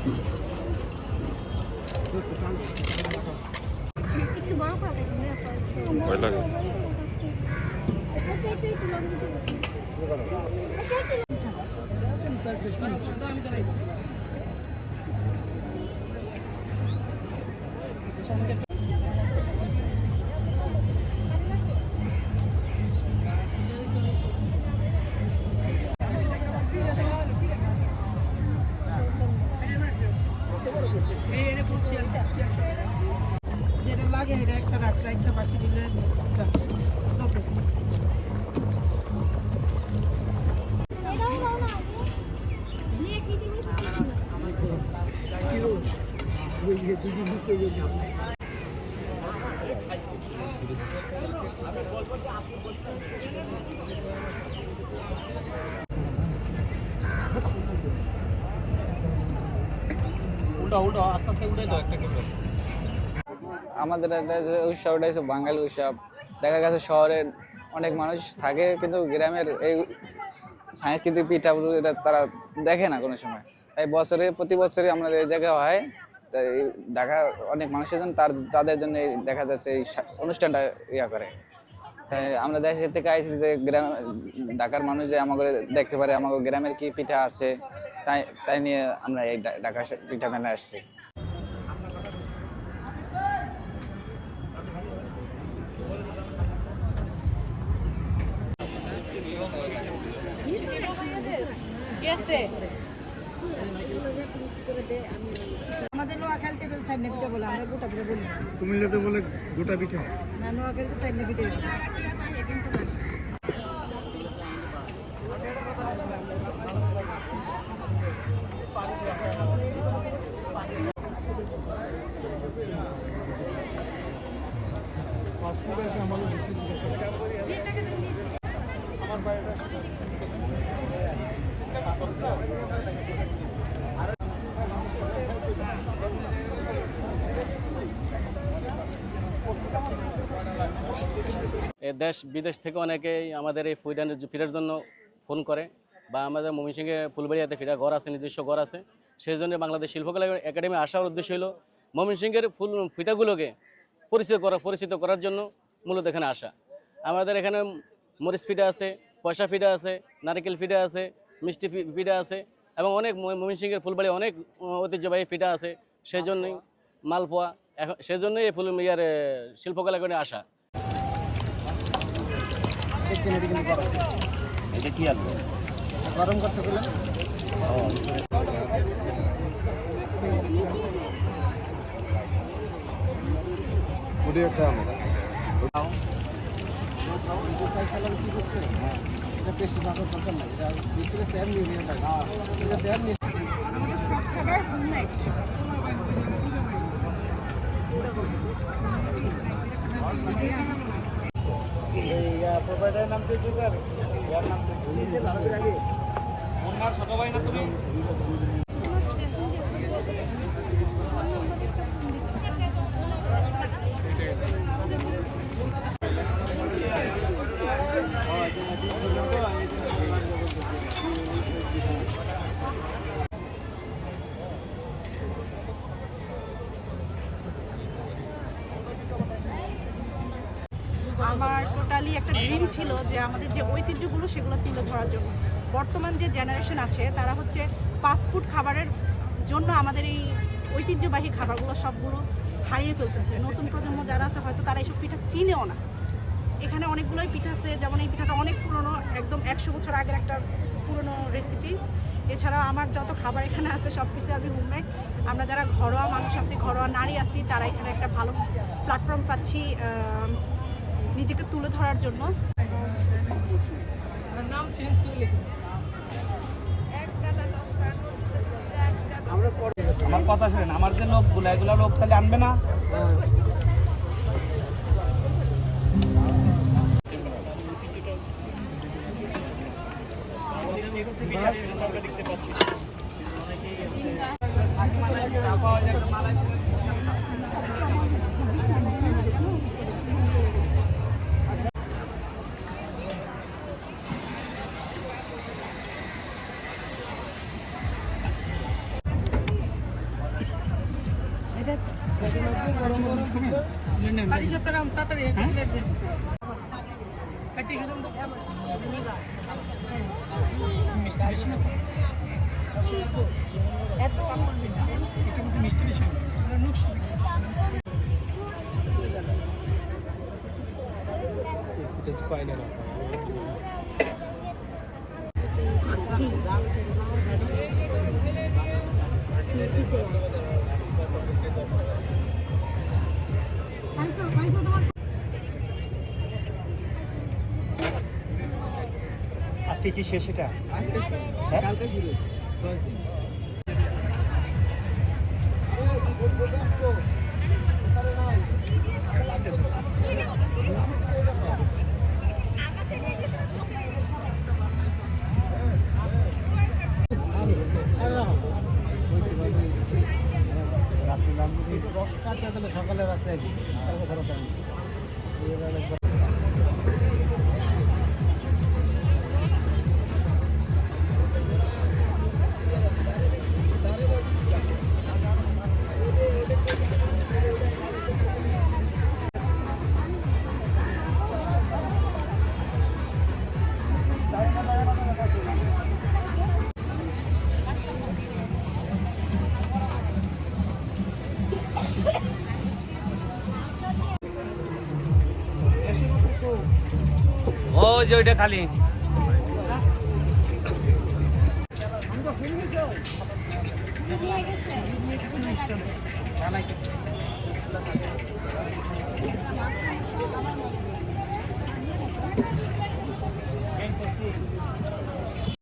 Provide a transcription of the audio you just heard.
একটু বড় করে দেখুন ভয় লাগে। যেটা লাগে এটা একটা রাখতে বাকি দিলে আমাদের একটা যে উৎসবটা হচ্ছে বাঙালি উৎসব। দেখা গেছে শহরের অনেক মানুষ থাকে কিন্তু গ্রামের এই সাংস্কৃতিক পিঠাপুলি এটা তারা দেখে না কোনো সময়। তাই প্রতি বছরই আমাদের এই জায়গায় হয়। তাই ঢাকা অনেক মানুষের জন্য তাদের জন্য দেখা যাচ্ছে এই অনুষ্ঠানটা করে। তাই আমরা দেশের থেকে আইছি যে ঢাকার মানুষ যে আমাকে দেখতে পারে আমাকে গ্রামের কি পিঠা আছে, তাই নিয়ে আমরা এই ঢাকা পিঠা মেলা আসছি। আমাদের নোয়াখালীতে সাইডনা পিঠা বলে, আমরা গোটা পিঠা বলি। কুমিল্লাতে বলে গোটা পিঠা। না, নোয়াখালীতে সাইডনা পিঠা। দেশ বিদেশ থেকে অনেকেই আমাদের এই ফিডার জন্য ফোন করে, বা আমাদের ময়মনসিংহে ফুলবাড়িয়াতে ফিডার ঘর আছে, নিজস্ব ঘর আছে। সেই জন্য বাংলাদেশ শিল্পকলা একাডেমি আসার উদ্দেশ্য হলো ময়মনসিংহের ফিডাগুলোকে পরিচিত করার জন্য মূলত এখানে আসা। আমাদের এখানে মরিচ ফিডা আছে, পয়সা ফিডা আছে, নারকেল ফিডা আছে, মিষ্টি ফিডা আছে, এবং অনেক ময়মনসিংহের ফুলবাড়ি অনেক ঐতিহ্যবাহী ফিডা আছে। সেই জন্যই মালপোয়া, সেই জন্যই এই শিল্পকলা একাডেমি আসা। এটা কি আছে গরম করতে বললেন? প্রোভাইডারের নাম কি স্যার? ইয়ার নাম কি? ওনার ছোট ভাই না তুমি? আমার টোটালি একটা ড্রিম ছিল যে আমাদের যে ঐতিহ্যগুলো সেগুলো তুলে ধরার জন্য। বর্তমান যে জেনারেশন আছে তারা হচ্ছে ফাস্টফুড খাবারের জন্য আমাদের এই ঐতিহ্যবাহী খাবারগুলো সবগুলো হারিয়ে ফেলতেছে। নতুন প্রজন্ম যারা আছে হয়তো তারা এইসব পিঠা চিনেও না। এখানে অনেকগুলোই পিঠা আছে, যেমন এই পিঠাটা অনেক পুরনো, একদম 100 বছর আগের একটা পুরনো রেসিপি। এছাড়াও আমার যত খাবার এখানে আছে সব কিছু আমি হোমমেড। আমরা যারা ঘরোয়া মানুষ আছি, ঘরোয়া নারী আছি, তারা এখানে একটা ভালো প্ল্যাটফর্ম পাচ্ছি নিজেকে তুলে ধরার জন্য। নাম চেঞ্জ করে আমার কথা শুনেন, আমার যে লোকগুলো এগুলো লোক তাহলে আনবে না। দেখতে পাচ্ছি আজকে কি শেষ এটা? কালকে শুরু হয়েছে 10 দিন। সকালে রাত্রে ও যে ওইটা খালি দিদি হয়ে গেছে